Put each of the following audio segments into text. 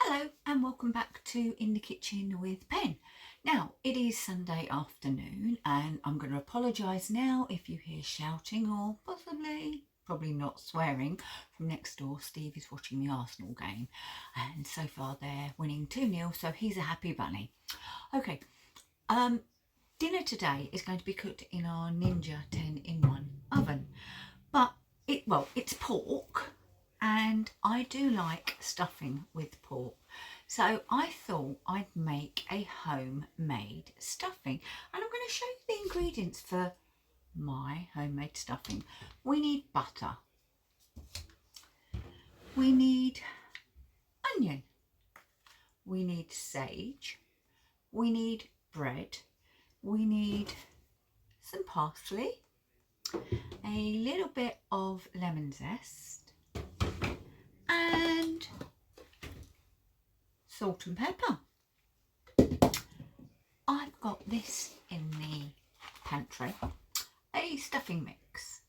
Hello and welcome back to In the Kitchen with Pen. Now it is Sunday afternoon and I'm going to apologise now if you hear shouting or probably not swearing from next door. Steve is watching the Arsenal game and so far they're winning 2-0, so he's a happy bunny. Okay, dinner today is going to be cooked in our Ninja 10-in-1 oven, but it's pork. And I do like stuffing with pork. So I thought I'd make a homemade stuffing. And I'm going to show you the ingredients for my homemade stuffing. We need butter. We need onion. We need sage. We need bread. We need some parsley. A little bit of lemon zest. And salt and pepper. I've got this in the pantry, a stuffing mix.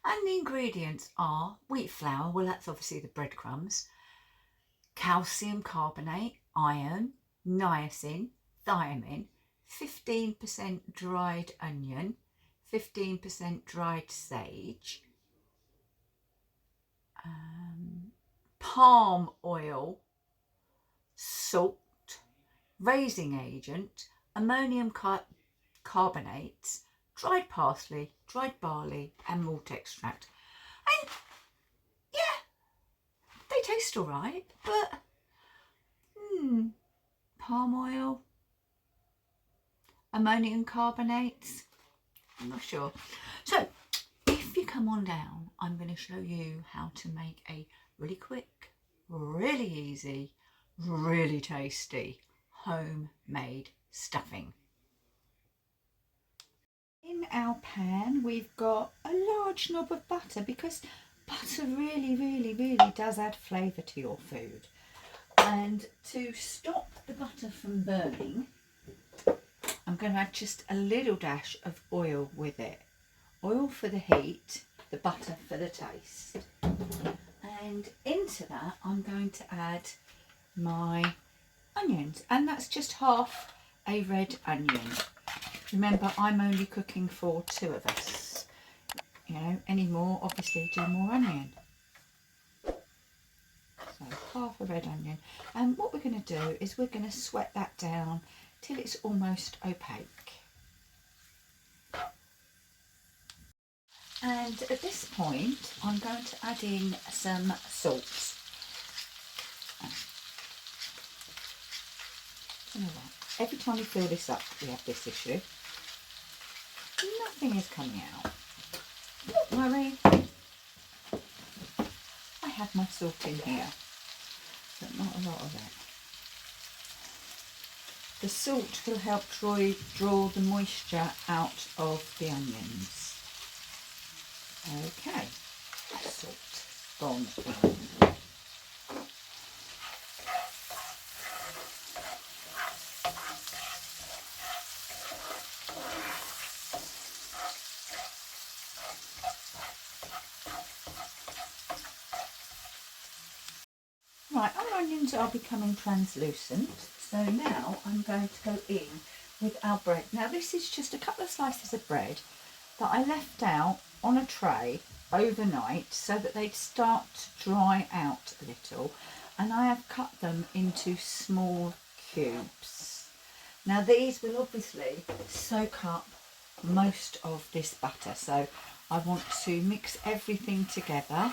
And the ingredients are wheat flour, well that's obviously the breadcrumbs, calcium carbonate, iron, niacin, thiamine, 15% dried onion, 15% dried sage, palm oil, salt, raising agent, ammonium carbonate, dried parsley, dried barley and malt extract. And yeah, they taste all right, but palm oil, ammonium carbonate, I'm not sure. So if you come on down, I'm going to show you how to make a really quick, really easy, really tasty homemade stuffing. In our pan we've got a large knob of butter because butter really does add flavour to your food. And to stop the butter from burning, I'm going to add just a little dash of oil with it. Oil for the heat, the butter for the taste. And into that I'm going to add my onions, and that's just half a red onion. Remember, I'm only cooking for 2 of us. You know, any more, obviously do more onion. So half a red onion. And what we're going to do is we're going to sweat that down till it's almost opaque. And at this point, I'm going to add in some salt. You know what? Every time we fill this up, we have this issue. Nothing is coming out. Don't worry. I have my salt in here, but not a lot of it. The salt will help draw the moisture out of the onions. Okay, salt gone in. Right, our onions are becoming translucent, so now I'm going to go in with our bread. Now this is just a couple of slices of bread that I left out on a tray overnight so that they'd start to dry out a little, and I have cut them into small cubes. Now these will obviously soak up most of this butter, so I want to mix everything together.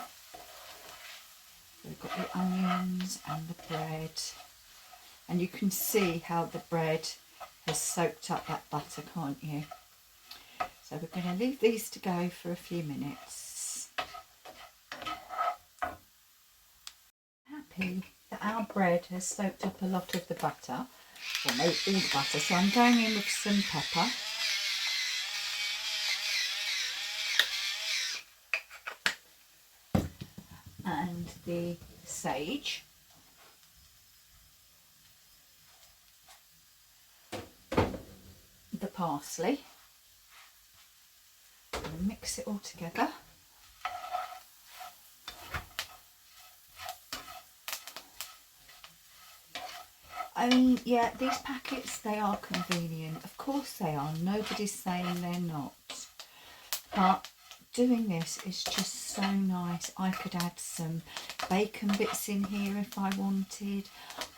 We've got the onions and the bread, and you can see how the bread has soaked up that butter, can't you? So we're going to leave these to go for a few minutes. Happy that our bread has soaked up a lot of the butter, or maybe all the butter, so I'm going in with some pepper. And the sage. The parsley. And mix it all together. Yeah, these packets, they are convenient. Of course they are. Nobody's saying they're not. But doing this is just so nice. I could add some bacon bits in here if I wanted.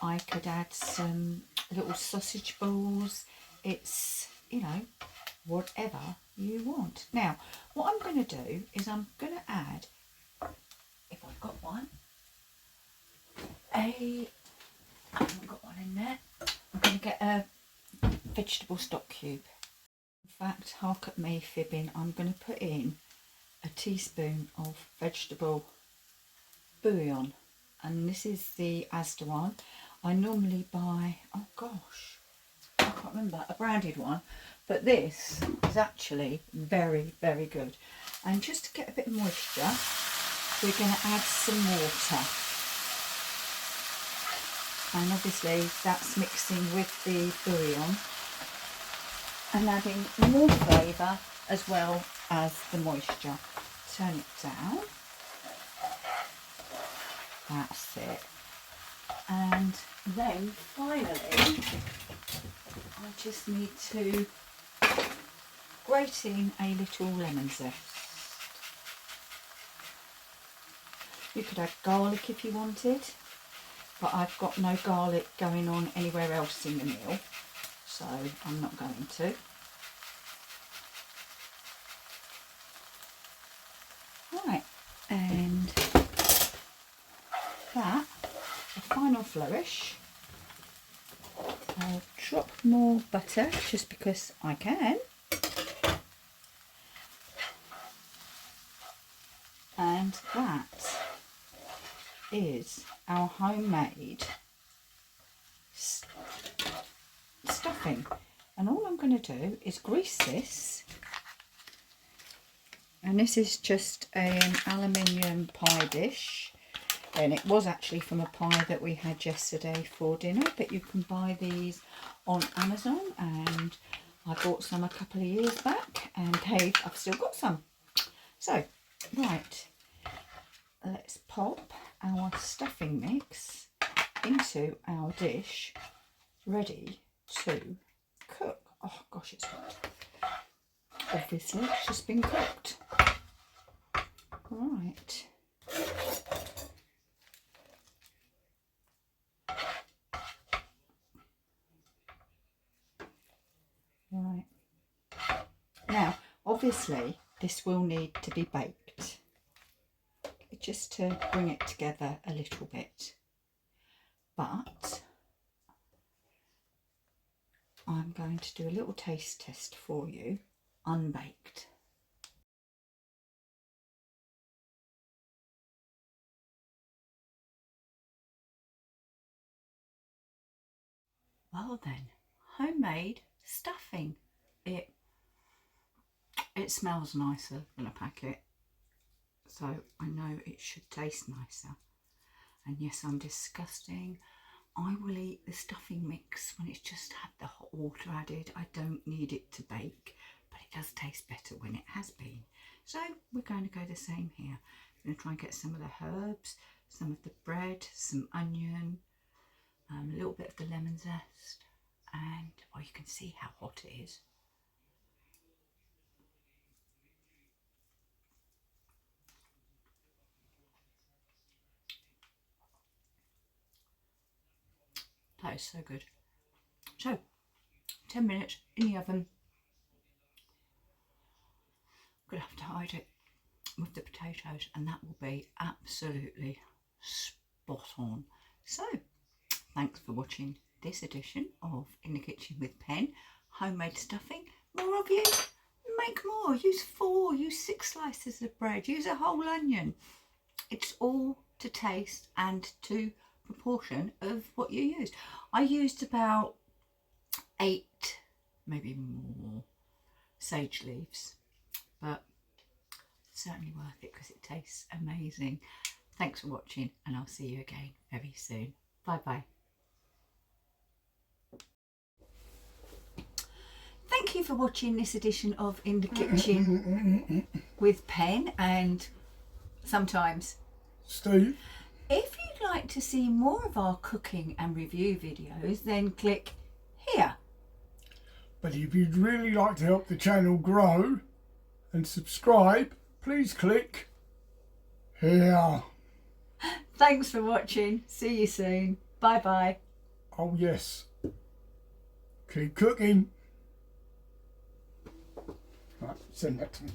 I could add some little sausage balls. It's, you know, whatever you want. Now, what I'm going to do is I'm going to add, if I've got one, I haven't got one in there. I'm going to get a vegetable stock cube. In fact, hark at me fibbing, I'm going to put in a teaspoon of vegetable bouillon, and this is the Asda one. I normally buy, oh gosh, I can't remember, a branded one, but this is actually very, very good. And just to get a bit of moisture, we're going to add some water, and obviously that's mixing with the bouillon and adding more flavour as well as the moisture. Turn it down. That's it. And then finally, I just need to grate in a little lemon zest. You could add garlic if you wanted, but I've got no garlic going on anywhere else in the meal, so I'm not going to. Right, and that, a final flourish. I'll drop more butter just because I can. And that is our homemade stuffing. And all I'm going to do is grease this. And this is just an aluminium pie dish. And it was actually from a pie that we had yesterday for dinner, but you can buy these on Amazon, and I bought some a couple of years back, and I've still got some. So, right, let's pop our stuffing mix into our dish, ready to cook. Oh gosh, it's hot. Obviously, it's just been cooked. Right. Right. Now, obviously, this will need to be baked, just to bring it together a little bit. But I'm going to do a little taste test for you, unbaked. Well then, homemade stuffing. It smells nicer than a packet, so I know it should taste nicer. And yes, I'm disgusting. I will eat the stuffing mix when it's just had the hot water added. I don't need it to bake, but it does taste better when it has been. So we're going to go the same here. I'm going to try and get some of the herbs, some of the bread, some onion, a little bit of the lemon zest, and well, you can see how hot it is. That is so good. So 10 minutes in the oven. I'm going to have to hide it with the potatoes, and that will be absolutely spot on. So thanks for watching this edition of In the Kitchen with Pen, homemade stuffing. More of you, make more. Use 4, use 6 slices of bread, use a whole onion. It's all to taste and to proportion of what you use. I used about 8, maybe more, sage leaves, but certainly worth it because it tastes amazing. Thanks for watching, and I'll see you again very soon. Bye bye. Thank you for watching this edition of In the Kitchen with Pen and sometimes Steve. If you'd like like to see more of our cooking and review videos, then click here. But if you'd really like to help the channel grow and subscribe, please click here. Thanks for watching. See you soon. Bye bye. Oh yes. Keep cooking. Right, send that to me.